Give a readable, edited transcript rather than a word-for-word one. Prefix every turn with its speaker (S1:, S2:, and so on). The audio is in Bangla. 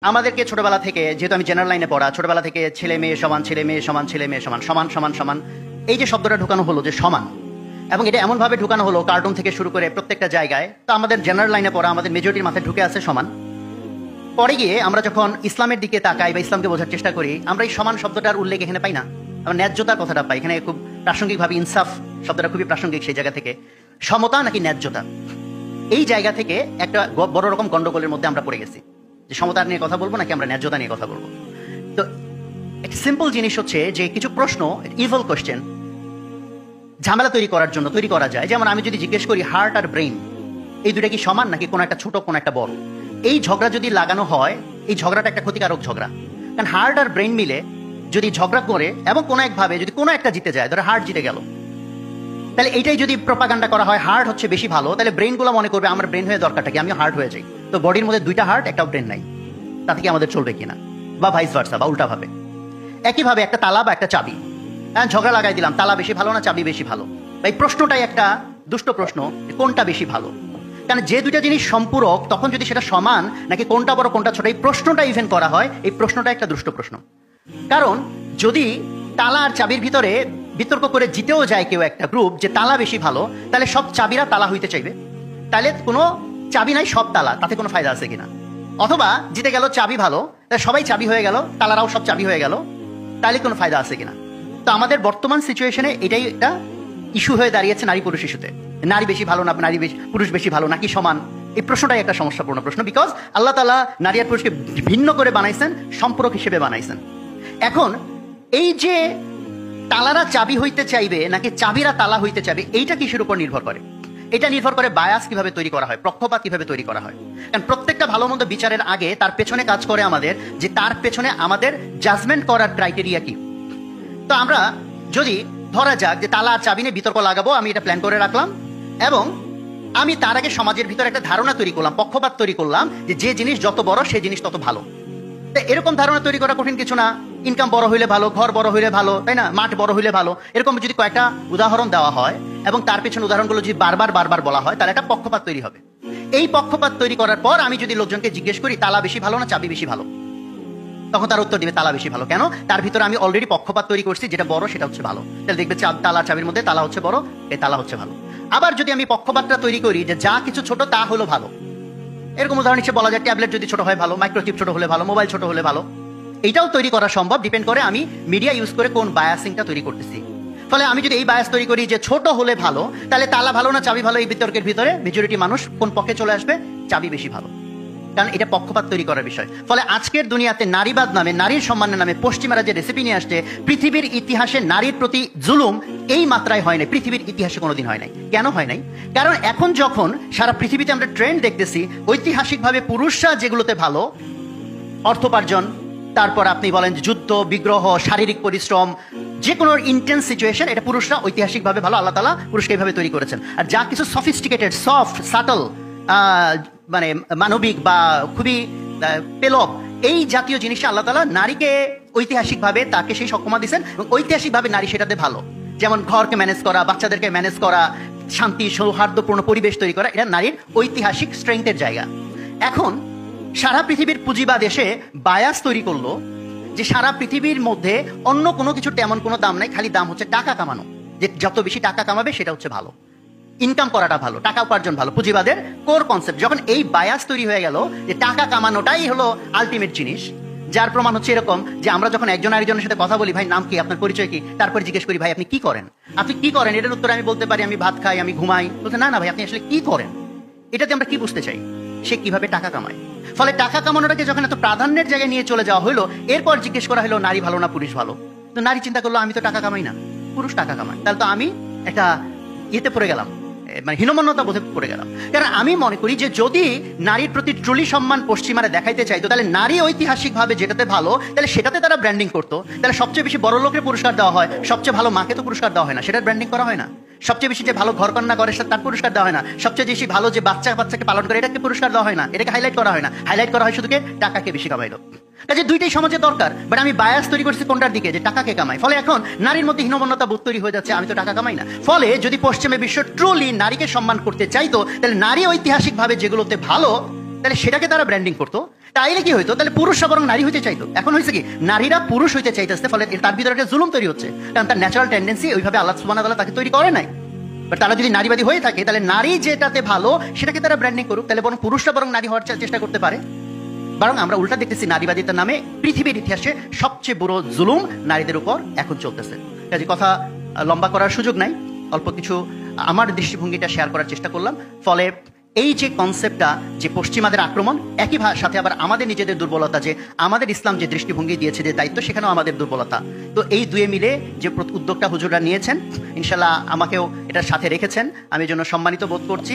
S1: আমাদেরকে ছোটবেলা থেকে, যেহেতু আমি জেনারেল লাইনে পড়া, ছোটবেলা থেকে ছেলে মেয়ে সমান, ছেলে মেয়ে সমান, ছেলে মেয়ে সমান, সমান সমান সমান, এই যে শব্দটা ঢুকানো হলো যে সমান, এবং এটা এমনভাবে ঢুকানো হলো কার্টুন থেকে শুরু করে প্রত্যেকটা জায়গায়। তো আমাদের জেনারেল লাইনে পড়া, আমাদের মেজরিটির মাথায় ঢুকে আছে সমান। পরে গিয়ে আমরা যখন ইসলামের দিকে তাকাই বা ইসলামকে বোঝার চেষ্টা করি, আমরা এই সমান শব্দটার উল্লেখ এখানে পাই না, আমরা ন্যায্যতার কথাটা পাই। এখানে খুব প্রাসঙ্গিকভাবে ইনসাফ শব্দটা খুবই প্রাসঙ্গিক সেই জায়গা থেকে। সমতা নাকি ন্যায্যতা, এই জায়গা থেকে একটা বড় রকম গন্ডগোলের মধ্যে আমরা পড়ে গেছি যে সমতা নিয়ে কথা বলবো নাকি আমরা ন্যায্যতা নিয়ে কথা বলবো। তো একটা সিম্পল জিনিস হচ্ছে যে কিছু প্রশ্ন, ইভল কোশ্চেন, ঝামেলা তৈরি করার জন্য তৈরি করা যায়। যেমন আমি যদি জিজ্ঞেস করি হার্ট আর ব্রেইন এই দুটা কি সমান নাকি কোনো একটা ছোট কোনো একটা বড়, এই ঝগড়া যদি লাগানো হয়, এই ঝগড়াটা একটা ক্ষতিকারক ঝগড়া। কারণ হার্ট আর ব্রেইন মিলে যদি ঝগড়া করে এবং কোনো একভাবে যদি কোনো একটা জিতে যায়, ধরো হার্ট জিতে গেল, তাহলে এইটাই যদি প্রপাগান্ডা করা হয় হার্ট হচ্ছে বেশি ভালো, তাহলে ব্রেইনগুলো মনে করবে আমার ব্রেন হয়ে দরকারটা কি, আমি হার্ট হয়ে যাই। তো বডির মধ্যে দুইটা হার্ট একটাও ব্রেন নাই, তাতে কি আমাদের চলবে কিনা, বা ভাইস ভার্সা বা উল্টাভাবে। একইভাবে একটা তালা বা একটা চাবি, ঝগড়া লাগাই দিলাম, তালা বেশি ভালো না চাবি বেশি ভালো। এই প্রশ্নটাই একটা দুষ্ট প্রশ্ন, কোনটা বেশি ভালো। কারণ যে দুইটা জিনিস সম্পূরক, তখন যদি সেটা সমান নাকি কোনটা বড় কোনটা ছোট, এই প্রশ্নটা ইভেন করা হয়, এই প্রশ্নটা একটা দুষ্ট প্রশ্ন। কারণ যদি তালা আর চাবির ভিতরে বিতর্ক করে জিতেও যায় কেউ একটা গ্রুপ যে তালা বেশি ভালো, তাহলে সব চাবিরা তালা হইতে চাইবে, তাহলে কোনো চাবি নাই সব তালা, তাতে কোনো ফায়দা আছে কিনা। অথবা জিতে গেল চাবি ভালো, তাহলে সবাই চাবি হয়ে গেল, তালারাও সব চাবি হয়ে গেল, তাহলে কোনো ফায়দা আছে কিনা। তো আমাদের বর্তমান সিচুয়েশনে এটাই একটা ইস্যু হয়ে দাঁড়িয়েছে নারী পুরুষ ইস্যুতে। নারী বেশি ভালো না নারী পুরুষ বেশি ভালো নাকি সমান, এই প্রশ্নটাই একটা সমস্যাপূর্ণ প্রশ্ন। বিকজ আল্লাহ তাআলা নারী আর পুরুষকে ভিন্ন করে বানাইছেন, সম্পূরক হিসেবে বানাইছেন। এখন এই যে তালারা চাবি হইতে চাইবে নাকি চাবিরা তালা হইতে চাইবে, এইটা কিসের উপর নির্ভর করে? এটা নির্ভর করে বায়াস কিভাবে তৈরি করা হয়, পক্ষপাত কিভাবে তৈরি করা হয়। কারণ প্রত্যেকটা ভালো মন্দ বিচারের আগে তার পেছনে কাজ করে আমাদের, যে তার পেছনে আমাদের জাজমেন্ট করার ক্রাইটেরিয়া কি। তো আমরা যদি ধরা যাক যে তালা আর চাবি নিয়ে বিতর্ক লাগাবো, আমি এটা প্ল্যান করে রাখলাম, এবং আমি তার আগে সমাজের ভিতরে একটা ধারণা তৈরি করলাম, পক্ষপাত তৈরি করলাম, যে জিনিস যত বড় সে জিনিস তত ভালো। তো এরকম ধারণা তৈরি করা কঠিন কিছু না। ইনকাম বড় হইলে ভালো, ঘর বড় হইলে ভালো, তাই না, মাঠ বড় হইলে ভালো, এরকম যদি কয়েকটা উদাহরণ দেওয়া হয় এবং তার পেছনে উদাহরণগুলো যদি বারবার বারবার বলা হয়, তাহলে একটা পক্ষপাত তৈরি হবে। এই পক্ষপাত তৈরি করার পর আমি যদি লোকজনকে জিজ্ঞেস করি তালা বেশি ভালো না চাবি বেশি ভালো, তখন তার উত্তর দিবে তালা বেশি ভালো। কেন? তার ভিতরে আমি অলরেডি পক্ষপাত তৈরি করছি, যেটা বড় সেটা হচ্ছে ভালো। তাহলে দেখবে তালা চাবির মধ্যে তালা হচ্ছে বড়, এই তালা হচ্ছে ভালো। আবার যদি আমি পক্ষপাতটা তৈরি করি যে যা কিছু ছোট তা হলো ভালো, এরকম উদাহরণ হিসেবে বলা যায় ট্যাবলেট যদি ছোট হয় ভালো, মাইক্রোচিপ ছোট হলে ভালো, মোবাইল ছোট হলে ভালো। এইটাও তৈরি করা সম্ভব, ডিপেন্ড করে আমি মিডিয়া ইউজ করে কোন বায়াসিংটা তৈরি করতেছি। ফলে আমি যদি এই বায়াস তৈরি করি যে ছোট হলে ভালো, তাহলে তালা ভালো না চাবি ভালো, এই বিতর্কের ভিতরে মেজরিটি মানুষ কোন পক্ষে চলে আসবে, চাবি বেশি ভালো। কারণ এটা পক্ষপাত তৈরি করার বিষয়। ফলে আজকের দুনিয়াতে নারীবাদ নামে, নারীর সম্মানের নামে পশ্চিমারা যে রেসিপি নিয়ে আসছে, পৃথিবীর ইতিহাসে নারীর প্রতি জুলুম এই মাত্রায় হয় নাই, পৃথিবীর ইতিহাসে কোনোদিন হয় নাই। কেন হয় নাই? কারণ এখন যখন সারা পৃথিবীতে আমরা ট্রেন্ড দেখতেছি, ঐতিহাসিকভাবে পুরুষরা যেগুলোতে ভালো, অর্থোপার্জন, তারপর আপনি বলেন যুদ্ধ বিগ্রহ, শারীরিক পরিশ্রম, যে কোনো ইন্টেন্স সিচুয়েশন, এটা পুরুষরা ঐতিহাসিকভাবে ভালো, আল্লাহ তাআলা পুরুষকে এইভাবে তৈরি করেছেন। আর যা কিছু সফিস্টিকেটেড, সফট, সাটল, মানে মানবিক বা খুবই পেলব, এই জাতীয় জিনিসটা আল্লাহ তাআলা নারীকে ঐতিহাসিকভাবে তাকে সেই সক্ষমতা দিয়েছেন, এবং ঐতিহাসিকভাবে নারী সেটাতে ভালো। যেমন ঘরকে ম্যানেজ করা, বাচ্চাদেরকে ম্যানেজ করা, শান্তি সৌহার্দ্যপূর্ণ পরিবেশ তৈরি করা, এটা নারীর ঐতিহাসিক স্ট্রেংথের জায়গা। এখন সারা পৃথিবীর পুঁজিবাদ এসে বায়াস তৈরি করলো যে সারা পৃথিবীর মধ্যে অন্য কোনো কিছু তেমন কোনো দাম নাই, খালি দাম হচ্ছে টাকা কামানো, যে যত বেশি টাকা কামাবে সেটা হচ্ছে ভালো, ইনকাম করাটা ভালো, টাকা উপার্জন ভালো। পুঁজিবাদের কোর কনসেপ্ট যখন এই বায়াস তৈরি হয়ে গেল যে টাকা কামানোটাই হলো আলটিমেট জিনিস, যার প্রমাণ হচ্ছে এরকম যে আমরা যখন একজন আরেকজনের সাথে কথা বলি, ভাই নাম কি, আপনার পরিচয় কি, তারপরে জিজ্ঞেস করি ভাই আপনি কি করেন, আপনি কি করেন, এটার উত্তরে আমি বলতে পারি আমি ভাত খাই, আমি ঘুমাই। বলতে না না ভাই আপনি আসলে কি করেন, এটাতে আমরা কি বুঝতে চাই, সে কিভাবে টাকা কামায়। ফলে টাকা কামানোটাকে যখন এত প্রাধান্যের জায়গায় নিয়ে চলে যাওয়া হলো, এরপর জিজ্ঞেস করা হলো নারী ভালো না পুরুষ ভালো। তো নারী চিন্তা করলো আমি তো টাকা কামাই না, পুরুষ টাকা কামায়, তাহলে তো আমি একটা ইয়েতে পড়ে গেলাম, মানে হীনমন্যতা বোধে পড়ে গেলাম। কারণ আমি মনে করি যে যদি নারীর প্রতি ট্রুলি সম্মান পশ্চিমারা দেখাইতে চাইতো, তাহলে নারী ঐতিহাসিকভাবে যেটাতে ভালো, তাহলে সেটাতে তারা ব্র্যান্ডিং করতো। তাহলে সবচেয়ে বেশি বড় লোকের পুরস্কার দেওয়া হয়, সবচেয়ে ভালো মাকে তো পুরস্কার দেওয়া হয় না, সেটার ব্র্যান্ডিং করা হয় না। সবচেয়ে বেশি যে ভালো ঘর কন্যা করে তার পুরস্কার দেওয়া হয় না, সবচেয়ে বেশি ভালো যে বাচ্চাকে পালন করে এটাকে পুরস্কার দেওয়া হয় না, এটাকে হাইলাইট করা হয় না। হাইলাইট করা হয় শুধু টাকাকে বেশি কামাইলো। কাজে দুইটাই সমাজে দরকার, বাট আমি বায়াস তৈরি করছি কোনটার দিকে, যে টাকাকে কামাই। ফলে এখন নারীর মধ্যে হীনমন্যতা বোধ তৈরি হয়ে যাচ্ছে, আমি তো টাকা কামাই না। ফলে যদি পশ্চিমে বিশ্ব ট্রুলি নারীকে সম্মান করতে চাইতো, তাহলে নারী ঐতিহাসিকভাবে যেগুলোতে ভালো, তাহলে সেটাকে তারা ব্র্যান্ডিং করতো। তাইলে কি হইতো, তাহলে পুরুষরা বরং নারী হইতে চাইতো। এখন হয়েছে কি, নারীরা পুরুষ হইতে চাইতেছে, ফলে তার ভিতরে একটা জুলুম তৈরি হচ্ছে, কারণ তার ন্যাচারাল টেন্ডেন্সি ওইভাবে আল্লাহ সুবহানাহু ওয়া তাআলা তাকে তৈরি করে নাই। বাট তারা যদি নারীবাদী হয়ে থাকে, তাহলে নারী যেটাতে ভালো সেটাকে তারা ব্র্যান্ডিং করুক, তাহলে বরং পুরুষরা বরং নারী হওয়ার চেষ্টা করতে পারে। বরং আমরা উল্টা দেখতেছি, নারীবাদিতার নামে পৃথিবীর ইতিহাসে সবচেয়ে বড় জুলুম নারীদের উপর এখন চলতেছে। কাজে কথা লম্বা করার সুযোগ নাই, অল্প কিছু আমার দৃষ্টিভঙ্গিটা শেয়ার করার চেষ্টা করলাম। ফলে এই যে কনসেপ্টটা, যে পশ্চিমাদের আক্রমণ, একই সাথে আবার আমাদের নিজেদের দুর্বলতা, যে আমাদের ইসলাম যে দৃষ্টিভঙ্গি দিয়েছে, যে দায়িত্ব, সেখানেও আমাদের দুর্বলতা। তো এই দুয়ে মিলে যে উদ্যোগটা হুজুররা নিয়েছেন, ইনশাল্লাহ আমাকেও এটার সাথে রেখেছেন, আমি এর জন্য সম্মানিত বোধ করছি।